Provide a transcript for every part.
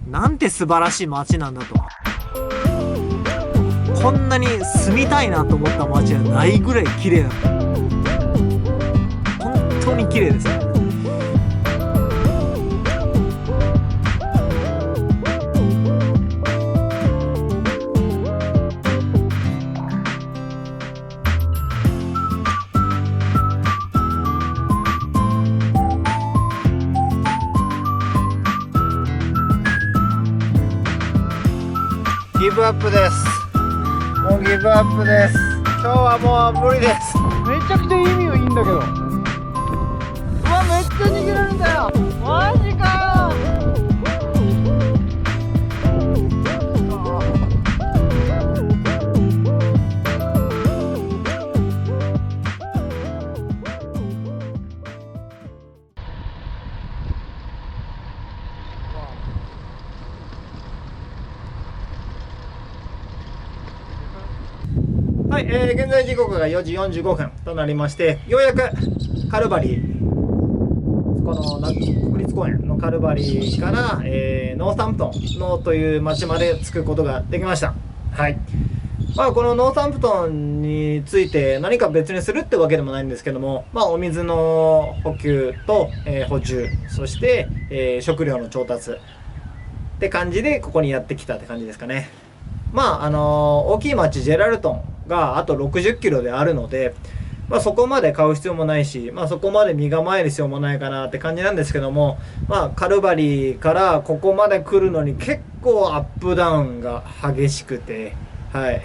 なんて素晴らしい街なんだと。こんなに住みたいなと思った街はないぐらい綺麗なの。本当に綺麗ですね。ギブアップです。もうギブアップです。今日はもう無理です。めちゃくちゃ意味はいいんだけど。うわ、めっちゃ逃げられるんだよ。マジかよ。はい、現在時刻が4時45分となりまして、ようやくカルバリー、この国立公園のカルバリーから、ノーサンプトンのという町まで着くことができました。はい。まあ、このノーサンプトンについて何か別にするってわけでもないんですけども、まあ、お水の補給と、補充、そして、食料の調達って感じでここにやってきたって感じですかね。まあ、大きい町ジェラルトンがあと60キロであるので、まあ、そこまで買う必要もないし、まあ、そこまで身構える必要もないかなって感じなんですけども、まあ、カルバリーからここまで来るのに結構アップダウンが激しくて、はい。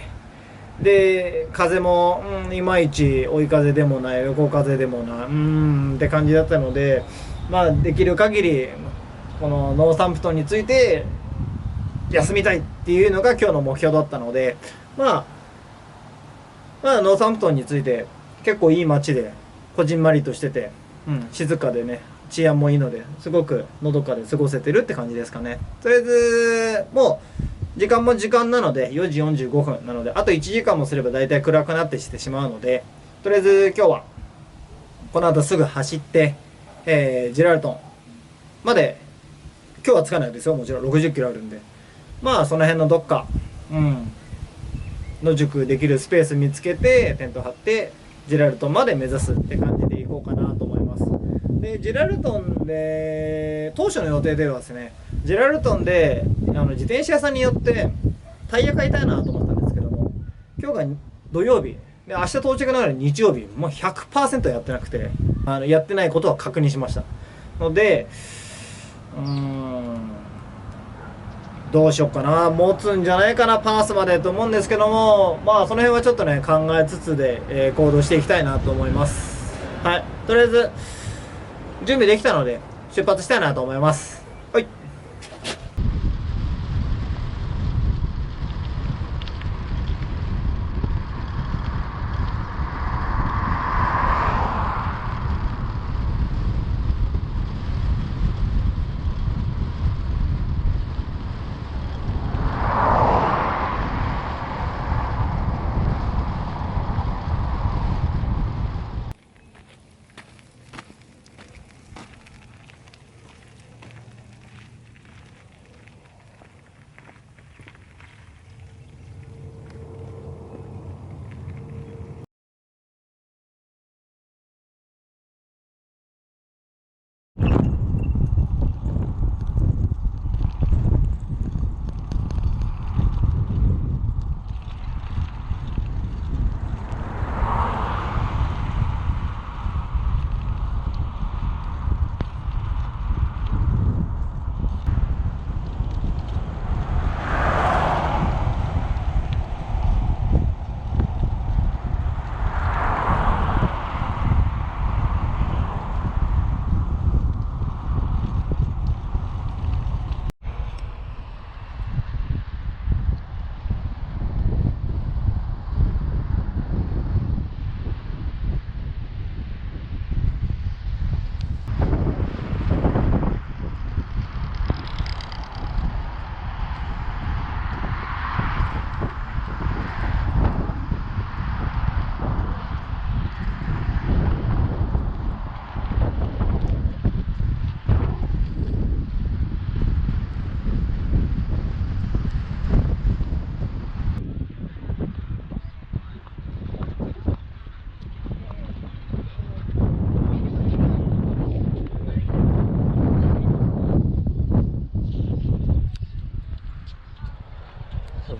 で、風も、いまいち追い風でもない横風でもないって感じだったので、まあ、できる限りこのノーサンプトンについて休みたいっていうのが今日の目標だったので、まあノーサンプトンについて結構いい街でこじんまりとしてて、静かでね、治安もいいのですごくのどかで過ごせてるって感じですかね。とりあえずもう時間も時間なので4時45分なので、あと1時間もすれば大体暗くなってしてしまうので、とりあえず今日はこの後すぐ走って、ジェラルトンまで、今日は着かないですよ、もちろん60キロあるんで、まあその辺のどっか、野宿できるスペース見つけてテント張ってジェラルトンまで目指すって感じでいこうかなと思います。でジェラルトンで当初の予定ではですね、ジェラルトンで自転車屋さんによってタイヤ買いたいなと思ったんですけども、今日が土曜日で明日到着なのに日曜日もう 100% やってなくて、やってないことは確認しましたので、どうしよっかな、持つんじゃないかなパースまでと思うんですけども、まあその辺はちょっとね考えつつで、行動していきたいなと思います。はい、とりあえず準備できたので出発したいなと思います。はい。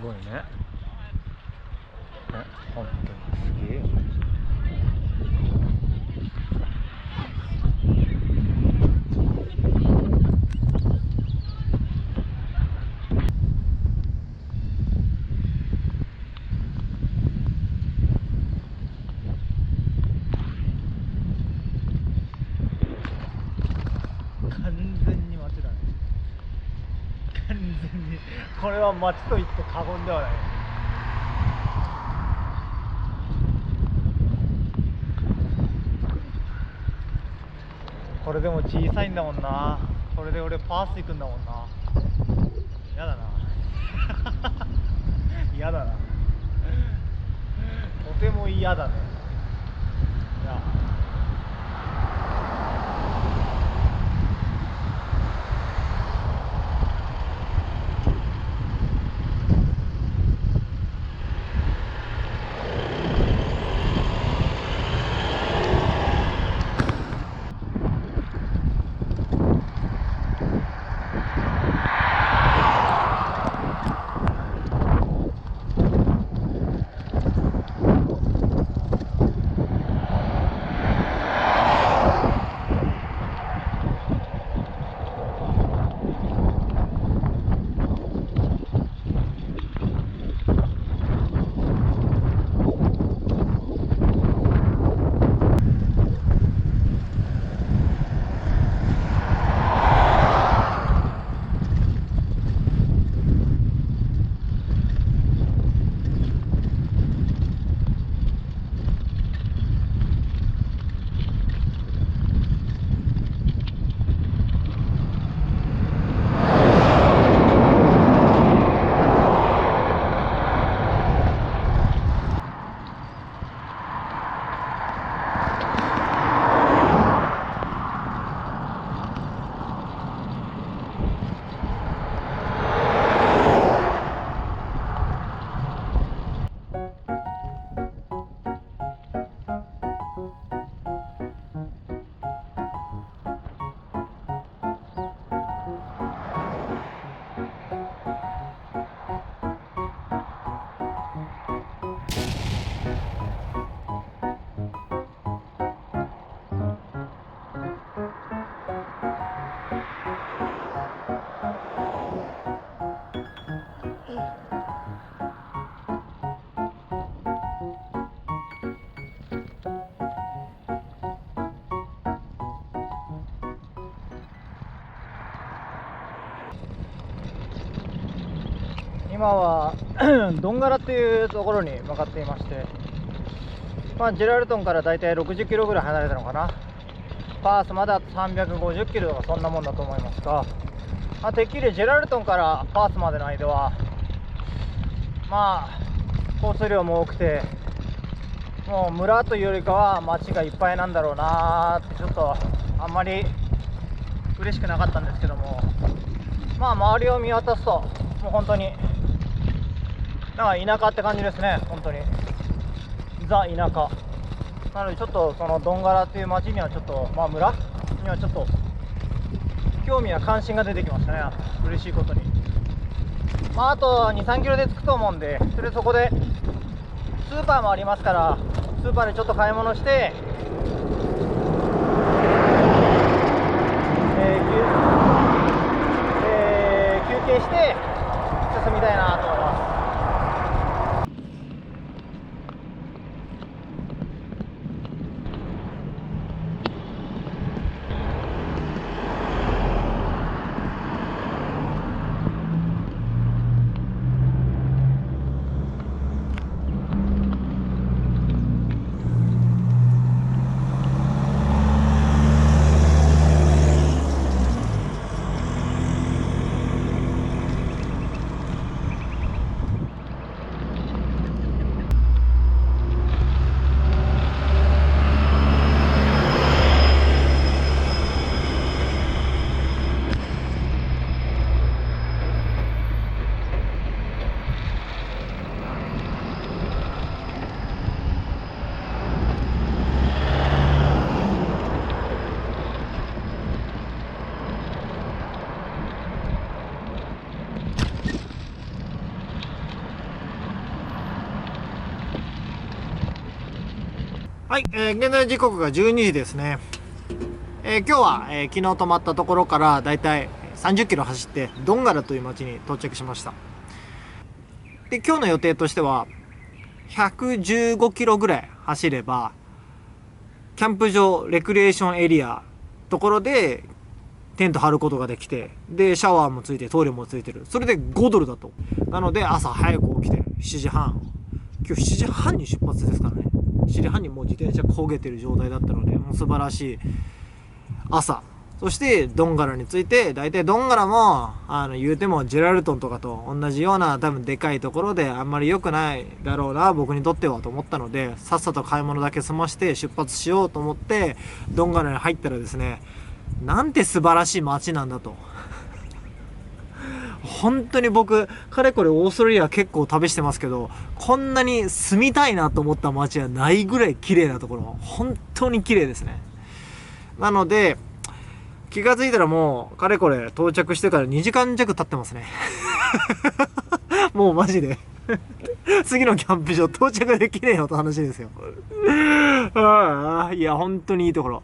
ごいね。本当にすげえよね。完全に街だね。完全にこれは街と言って過言ではない。これでも小さいんだもんな。これで俺パース行くんだもんな。嫌だな。嫌だな。とても嫌だね。いや、今はドンガラっていうところに向かっていまして、ジェラルトンからだいたい60キロぐらい離れたのかな。パースまであと350キロとかそんなもんだと思いますが、てっきりジェラルトンからパースまでの間は交通量も多くて、もう村というよりかは街がいっぱいなんだろうなーって、ちょっとあんまり嬉しくなかったんですけども、周りを見渡すともう本当になんか田舎って感じですね。本当にザ田舎なので、ちょっとそのドンガラっていう町にはちょっと、村にはちょっと興味や関心が出てきましたね。嬉しいことに。あと2、3キロで着くと思うんで、そこでスーパーもありますから、スーパーでちょっと買い物して、休憩して進みたいなと思います。はい、現在時刻が12時ですね。今日は、昨日泊まったところからだいたい30キロ走ってドンガラという町に到着しました。で、今日の予定としては115キロぐらい走ればキャンプ場レクリエーションエリアところでテント張ることができて、でシャワーもついてトイレもついてる。それで5ドルだと。なので朝早く起きて7時半、今日7時半に出発ですからね。7時半にもう自転車焦げてる状態だったので、もう素晴らしい朝。そしてドンガラについて、大体ドンガラも言うてもジェラルトンとかと同じような多分でかいところであんまり良くないだろうな僕にとってはと思ったので、さっさと買い物だけ済まして出発しようと思ってドンガラに入ったらですね、なんて素晴らしい街なんだと。本当に僕かれこれオーストラリア結構旅してますけど、こんなに住みたいなと思った街はないぐらい綺麗なところ、本当に綺麗ですね。なので気がついたらもうかれこれ到着してから2時間弱経ってますね。もうマジで次のキャンプ場到着できねえよと話ですよ。いや本当にいいところ。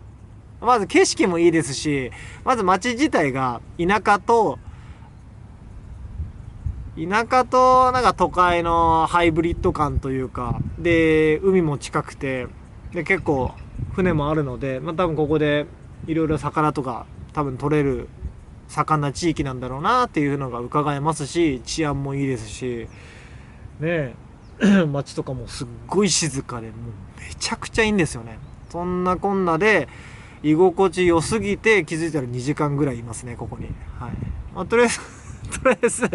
まず景色もいいですし、まず街自体が田舎となんか都会のハイブリッド感というかで、海も近くてで結構船もあるので、多分ここでいろいろ魚とか多分取れる盛んな地域なんだろうなっていうのが伺えますし、治安もいいですしねえ街とかもすっごい静かでもうめちゃくちゃいいんですよね。そんなこんなで居心地良すぎて気づいたら2時間ぐらいいますねここに。はい、とりあえず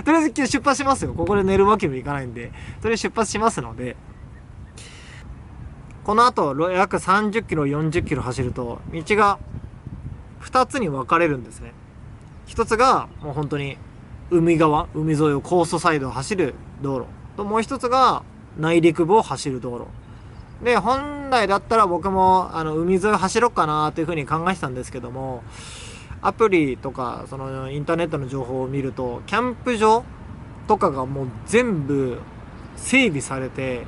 今日出発しますよ。ここで寝るわけにもいかないんで、とりあえず出発しますので、この後約30キロ40キロ走ると道が2つに分かれるんですね。一つがもう本当に海沿いをコーストサイドを走る道路と、もう一つが内陸部を走る道路で、本来だったら僕も海沿いを走ろうかなというふうに考えてたんですけども、アプリとかそのインターネットの情報を見るとキャンプ場とかがもう全部整理されて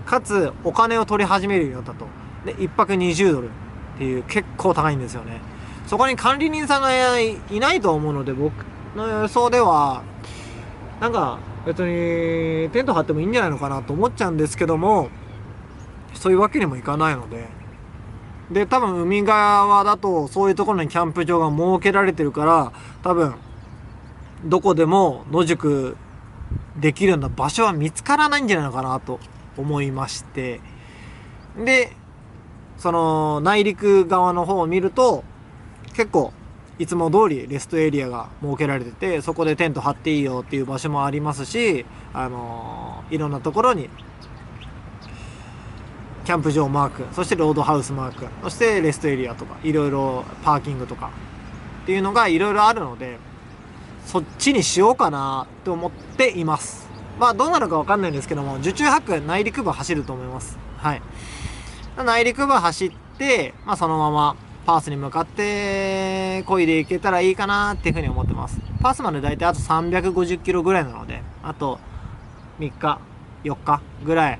かつお金を取り始めるようになったと。で1泊20ドルっていう結構高いんですよね。そこに管理人さんがいないと思うので、僕の予想ではなんか別にテント張ってもいいんじゃないのかなと思っちゃうんですけども、そういうわけにもいかないので、多分海側だとそういうところにキャンプ場が設けられてるから、多分どこでも野宿できるような場所は見つからないんじゃないのかなと思いまして、でその内陸側の方を見ると結構いつも通りレストエリアが設けられてて、そこでテント張っていいよっていう場所もありますし、いろんなところにキャンプ場マーク、そしてロードハウスマーク、そしてレストエリアとかいろいろパーキングとかっていうのがいろいろあるので、そっちにしようかなと思っています。どうなるかわかんないんですけども、受注泊内陸部走ると思います。はい、内陸部走って、そのままパースに向かって漕いでいけたらいいかなっていうふうに思ってます。パースまでだいたいあと350キロぐらいなので、あと3日4日ぐらい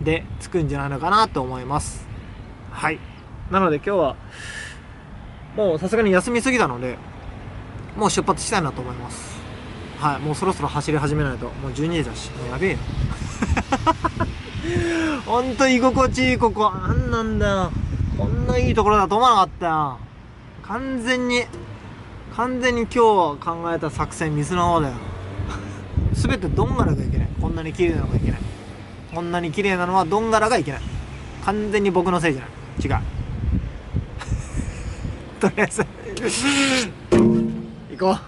で着くんじゃないのかなと思います。はい、なので今日はもうさすがに休みすぎたのでもう出発したいなと思います。はい、もうそろそろ走り始めないと。もう12時だし、もうやべえよ。ほんと居心地いい。ここなんだよ、こんないいところだと思わなかったよ。完全に今日考えた作戦ミスの方だよ。全てドンガラがいけない。こんなに綺麗なのがいけない。こんなに綺麗なのはドンガラがいけない。完全に僕のせいじゃない。違う。とりあえず行こう。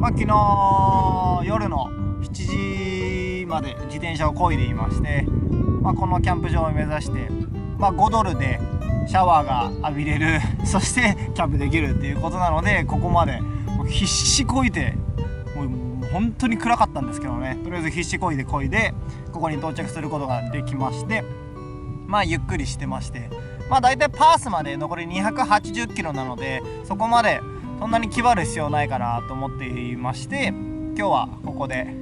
昨日夜の7時まで自転車を漕いでいまして、このキャンプ場を目指して、5ドルでシャワーが浴びれるそしてキャンプできるっていうことなので、ここまで必死こいで、もう本当に暗かったんですけどね、とりあえず必死こいでここに到着することができまして、ゆっくりしてまして、だいたいパースまで残り280キロなので、そこまでそんなに気張る必要ないかなと思っていまして、今日はここで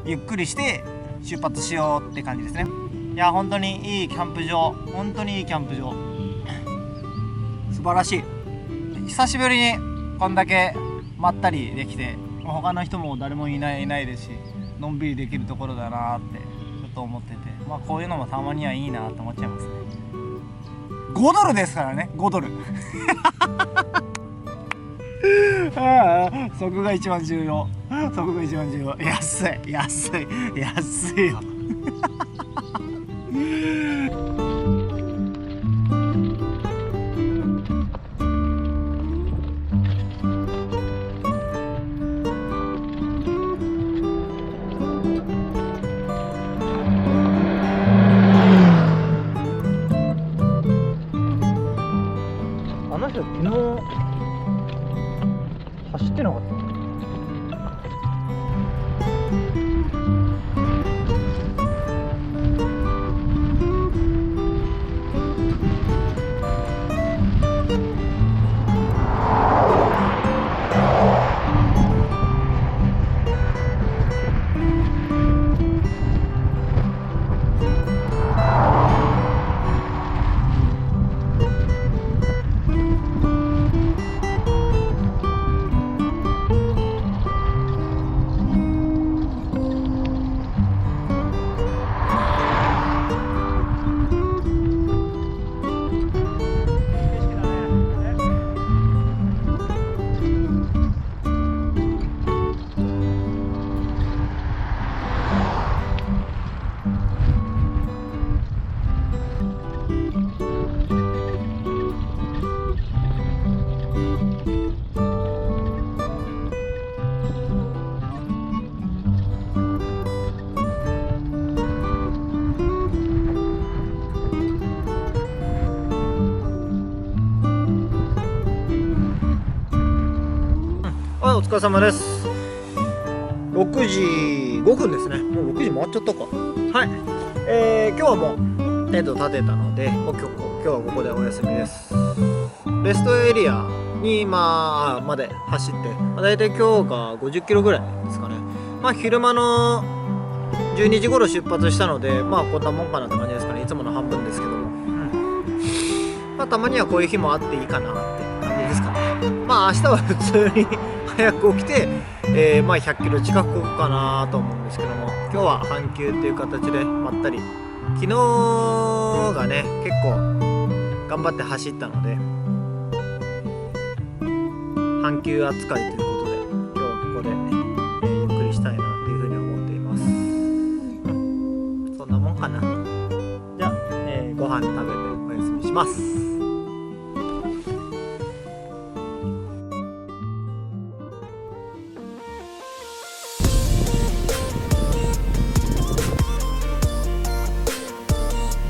ゆっくりして出発しようって感じですね。いや本当にいいキャンプ場、本当にいいキャンプ場、素晴らしい。久しぶりにこんだけまったりできて、他の人も誰もいないですし、のんびりできるところだなってちょっと思ってて、こういうのもたまにはいいなと思っちゃいますね。5ドルですからね、5ドルそこが一番重要、そこが一番重要。安いよあの人昨日走ってなかった？お疲れ様です。6時5分ですね。もう6時回っちゃったか。はい。今日はもうテント立てたので、もう今日はここでお休みです。ベストエリアにまで走って、だいたい今日が50キロぐらいですかね。昼間の12時頃出発したので、こんなもんかなって感じですかね。いつもの半分ですけども。たまにはこういう日もあっていいかなって感じですかね。明日は普通に早く起きて、100キロ近くかなと思うんですけども、今日は半休っていう形でまったり。昨日がね結構頑張って走ったので半休扱いということで、今日はここで、ゆっくりしたいなっていうふうに思っています。そんなもんかな。じゃあ、ご飯食べてお休みします。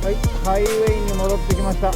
はい、ハイウェイに戻ってきました。